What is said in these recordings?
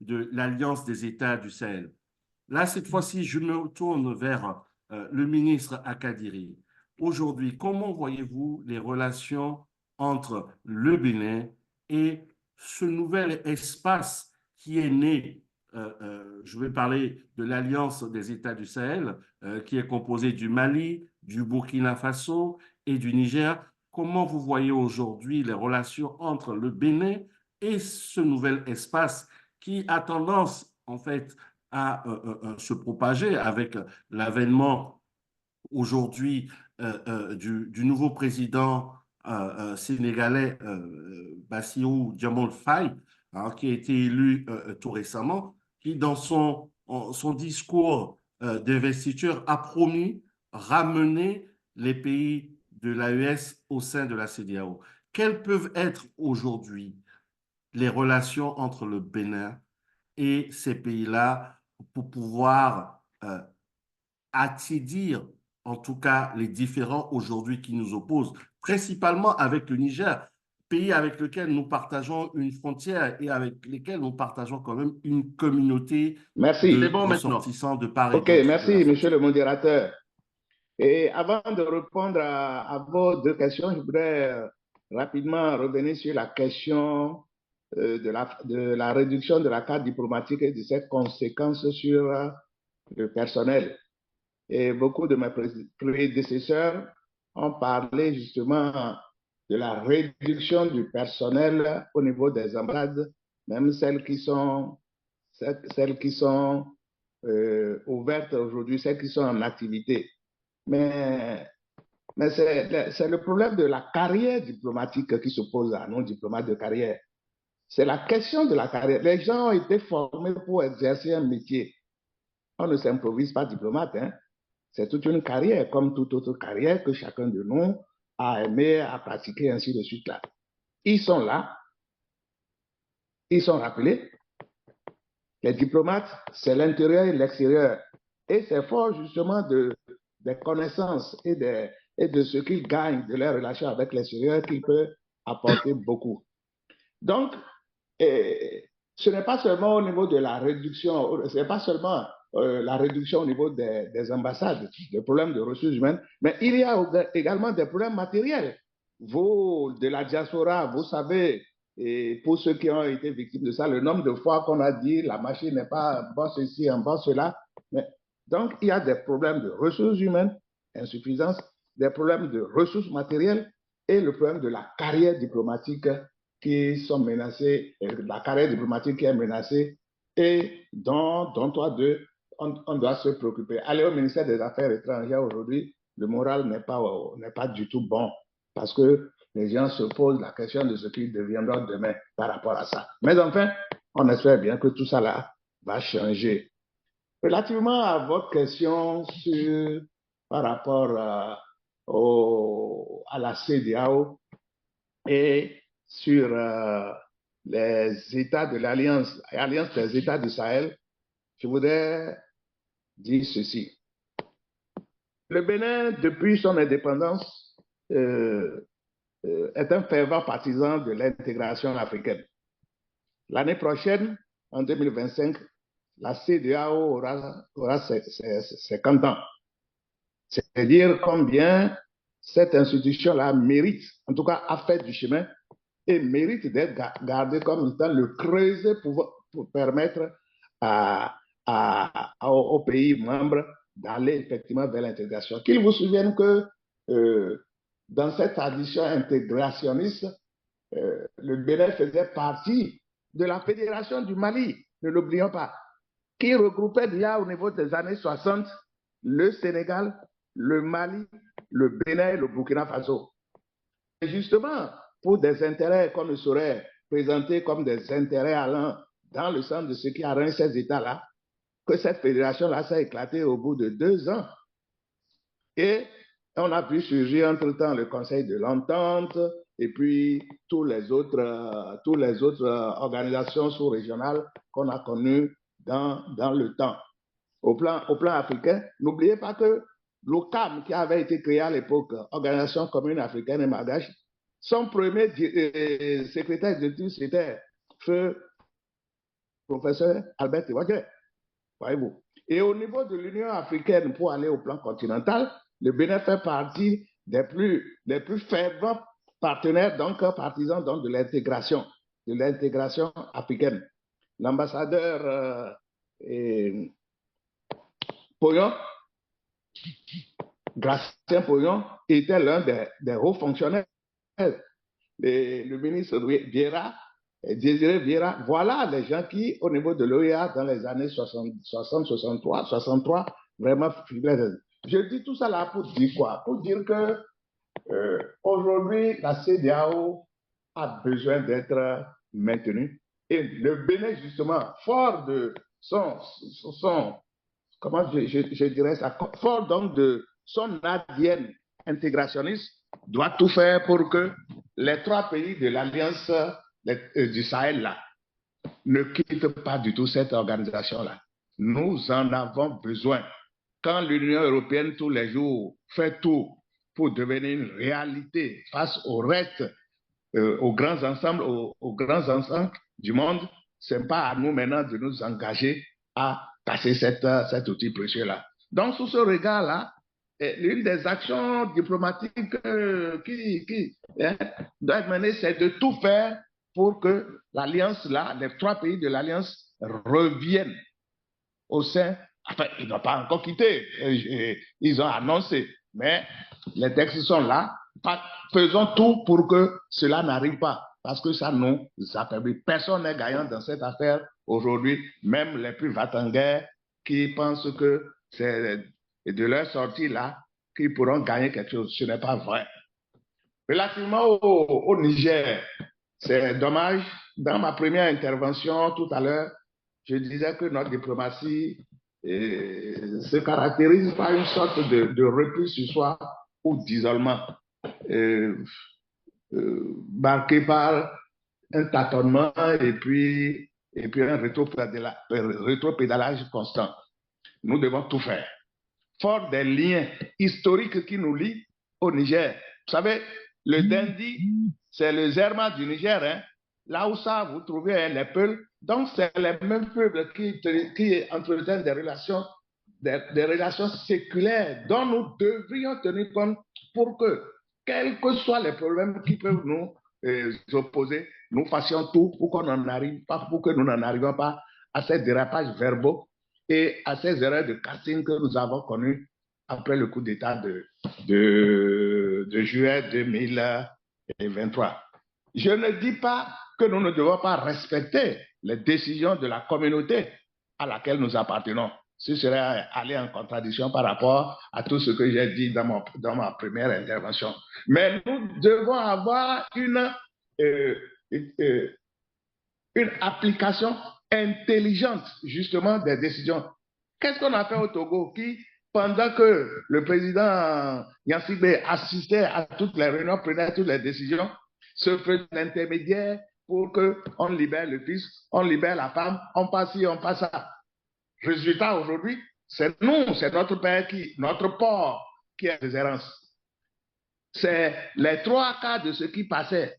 de l'Alliance des États du Sahel. Là, cette fois-ci, je me tourne vers le ministre Akadiri. Aujourd'hui, comment voyez-vous les relations entre le Bénin et ce nouvel espace qui est né? Je vais parler de l'Alliance des États du Sahel, qui est composée du Mali, du Burkina Faso et du Niger. Comment vous voyez aujourd'hui les relations entre le Bénin et ce nouvel espace qui a tendance, en fait, à se propager avec l'avènement aujourd'hui du nouveau président sénégalais Bassirou Diomaye Faye, hein, qui a été élu tout récemment, qui dans son discours d'investiture a promis ramener les pays de l'AES au sein de la CEDEAO. Quelles peuvent être aujourd'hui les relations entre le Bénin et ces pays-là pour pouvoir attiédir, en tout cas, les différends aujourd'hui qui nous opposent, principalement avec le Niger, pays avec lequel nous partageons une frontière et avec lesquels nous partageons quand même une communauté Merci. de C'est bon maintenant. ressortissants de part et OK, d'autre de la merci, monsieur frontière. le modérateur. Et avant de répondre à vos deux questions, je voudrais rapidement revenir sur la question de la réduction de la carte diplomatique et de ses conséquences sur le personnel. Et beaucoup de mes prédécesseurs ont parlé justement de la réduction du personnel au niveau des ambassades, même celles qui sont ouvertes aujourd'hui, celles qui sont en activité. Mais c'est le problème de la carrière diplomatique qui se pose à nos diplomates de carrière. C'est la question de la carrière. Les gens ont été formés pour exercer un métier. On ne s'improvise pas diplomate, hein. C'est toute une carrière, comme toute autre carrière que chacun de nous a aimé, a pratiqué, ainsi de suite là. Ils sont là, ils sont rappelés. Les diplomates, c'est l'intérieur et l'extérieur. Et c'est fort justement des connaissances et de ce qu'ils gagnent de leurs relations avec l'extérieur qu'ils peuvent apporter beaucoup. Donc, ce n'est pas seulement au niveau de la réduction, ce n'est pas seulement la réduction au niveau des ambassades, des problèmes de ressources humaines, mais il y a également des problèmes matériels. Vous, de la diaspora, vous savez, et pour ceux qui ont été victimes de ça, le nombre de fois qu'on a dit la machine n'est pas bon ceci, un bon cela. Mais, donc, il y a des problèmes de ressources humaines, insuffisance, des problèmes de ressources matérielles et le problème de la carrière diplomatique qui sont menacés, la carrière diplomatique qui est menacée et dont on doit se préoccuper. Aller au ministère des Affaires étrangères aujourd'hui, le moral n'est pas du tout bon parce que les gens se posent la question de ce qu'ils deviendront demain par rapport à ça. Mais enfin, on espère bien que tout ça là va changer. Relativement à votre question par rapport à la CEDEAO et sur les États de l'Alliance des États du Sahel, je voudrais dire ceci. Le Bénin, depuis son indépendance, est un fervent partisan de l'intégration africaine. L'année prochaine, en 2025, la CEDEAO aura ses 50 ans. C'est-à-dire combien cette institution-là mérite, en tout cas a fait du chemin, et mérite d'être gardée comme étant le creuset pour permettre aux pays membres d'aller effectivement vers l'intégration. Qu'ils vous souviennent que dans cette tradition intégrationniste, le Bénin faisait partie de la Fédération du Mali, ne l'oublions pas, qui regroupait déjà au niveau des années 60 le Sénégal, le Mali, le Bénin et le Burkina Faso. Et justement, pour des intérêts qu'on ne saurait présenter comme des intérêts allant dans le sens de ce qui arrange ces États-là, que cette fédération-là s'est éclatée au bout de 2 ans. Et on a pu surgir entre-temps le Conseil de l'Entente et puis toutes les autres organisations sous-régionales qu'on a connues dans le temps. Au plan africain, n'oubliez pas que l'OCAM, qui avait été créé à l'époque, Organisation commune africaine et malgache, son premier secrétaire exécutif, c'était Feu professeur Albert Iwadje, voyez-vous. Et au niveau de l'Union africaine, pour aller au plan continental, le Bénin fait partie des plus fervents partenaires, donc partisans donc, de l'intégration africaine. L'ambassadeur Poyon, Gracien Poyon, était l'un des hauts fonctionnaires. Le ministre Vieira, Désiré Vieira, voilà les gens qui, au niveau de l'OEA, dans les années 60, 63, vraiment, je dis tout ça là pour dire quoi? Pour dire que aujourd'hui, la CEDEAO a besoin d'être maintenue. Et le Bénin, justement, fort de comment je dirais ça, fort donc de son ADN intégrationniste, doit tout faire pour que les 3 pays de l'Alliance du Sahel là, ne quittent pas du tout cette organisation-là. Nous en avons besoin. Quand l'Union européenne, tous les jours, fait tout pour devenir une réalité face au reste, aux grands ensembles du monde, ce n'est pas à nous maintenant de nous engager à passer cet outil précieux-là. Donc, sous ce regard-là, l'une des actions diplomatiques qui doit être menée, c'est de tout faire pour que l'alliance-là, les 3 pays de l'alliance reviennent au sein. Enfin, ils n'ont pas encore quitté, ils ont annoncé, mais les textes sont là. Faisons tout pour que cela n'arrive pas, parce que ça nous affaiblit. Personne n'est gagnant dans cette affaire aujourd'hui, même les plus va-t-en-guerre qui pensent que c'est de leur sortie là qu'ils pourront gagner quelque chose. Ce n'est pas vrai. Relativement au Niger, c'est dommage. Dans ma première intervention tout à l'heure, je disais que notre diplomatie se caractérise par une sorte de repli sur soi ou d'isolement, marqué par un tâtonnement et puis un rétropédalage constant. Nous devons tout faire. Fort des liens historiques qui nous lient au Niger. Vous savez, le Dendi, c'est le Zerma du Niger. Hein? Là où ça, vous trouvez les Peuls. Donc, c'est les mêmes peuples qui entretiennent des relations séculaires dont nous devrions tenir compte pour que, quels que soient les problèmes qui peuvent nous opposer, nous fassions tout pour qu'on n'en arrive pas, pour que nous n'en arrivions pas à ces dérapages verbaux et à ces erreurs de casting que nous avons connues après le coup d'État de juillet 2023. Je ne dis pas que nous ne devons pas respecter les décisions de la communauté à laquelle nous appartenons. Ce serait aller en contradiction par rapport à tout ce que j'ai dit dans ma première intervention. Mais nous devons avoir une application intelligente, justement, des décisions. Qu'est-ce qu'on a fait au Togo qui, pendant que le président Yancibé assistait à toutes les réunions, prenait toutes les décisions, se faisait l'intermédiaire pour qu'on libère le fils, on libère la femme, on passe ci, on passe ça. Résultat, aujourd'hui, c'est nous, c'est notre père notre port qui est en déshérence. C'est les 3/4 de ce qui passait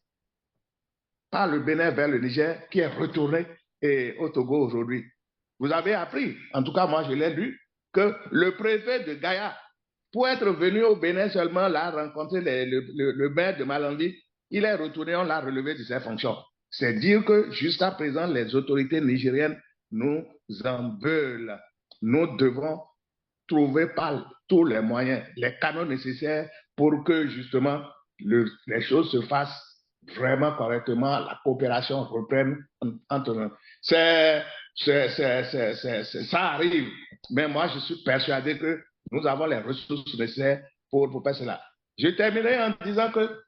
par le Bénin vers le Niger qui est retourné au Togo aujourd'hui. Vous avez appris, en tout cas moi je l'ai lu, que le préfet de Gaïa, pour être venu au Bénin seulement, là, rencontrer le maire de Malandi, il est retourné, on l'a relevé de ses fonctions. C'est dire que jusqu'à présent, les autorités nigériennes nous en veulent. Nous devons trouver par tous les moyens, les canaux nécessaires pour que justement les choses se fassent vraiment correctement, la coopération reprenne entre nous. Ça arrive, mais moi je suis persuadé que nous avons les ressources nécessaires pour faire cela. Je terminerai en disant que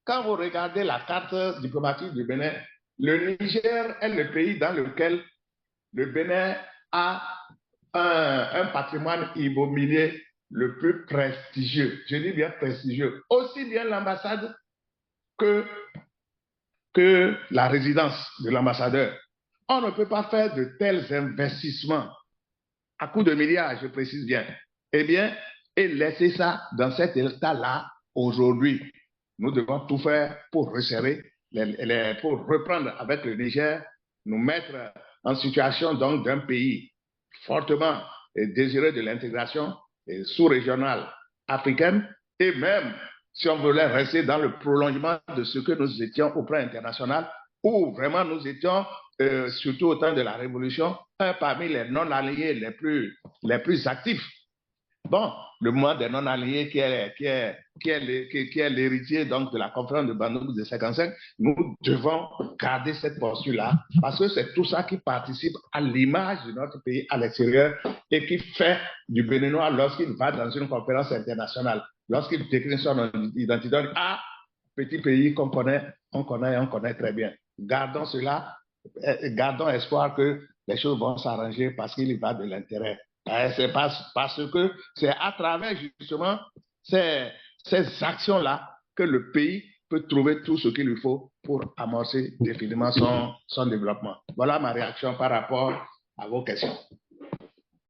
quand vous regardez la carte diplomatique du Bénin, le Niger est le pays dans lequel le Bénin a un patrimoine immobilier le plus prestigieux. Je dis bien prestigieux. Aussi bien l'ambassade que la résidence de l'ambassadeur. On ne peut pas faire de tels investissements à coût de milliards, je précise bien. Eh bien, et laisser ça dans cet état-là aujourd'hui. Nous devons tout faire pour resserrer, pour reprendre avec le Niger, nous mettre en situation donc d'un pays fortement désireux de l'intégration sous-régionale africaine, et même si on voulait rester dans le prolongement de ce que nous étions au plan international, où vraiment nous étions, surtout au temps de la Révolution, un parmi les non-alignés les plus actifs. Bon, le mouvement des non-alignés qui est l'héritier donc de la conférence de Bandung de 55, nous devons garder cette posture-là parce que c'est tout ça qui participe à l'image de notre pays à l'extérieur et qui fait du Béninois lorsqu'il va dans une conférence internationale, lorsqu'il décrit son identité, on dit, ah, petit pays qu'on connaît, on connaît très bien. Gardons cela, gardons espoir que les choses vont s'arranger parce qu'il y va de l'intérêt. C'est parce que c'est à travers justement ces actions-là que le pays peut trouver tout ce qu'il lui faut pour amorcer définitivement son développement. Voilà ma réaction par rapport à vos questions.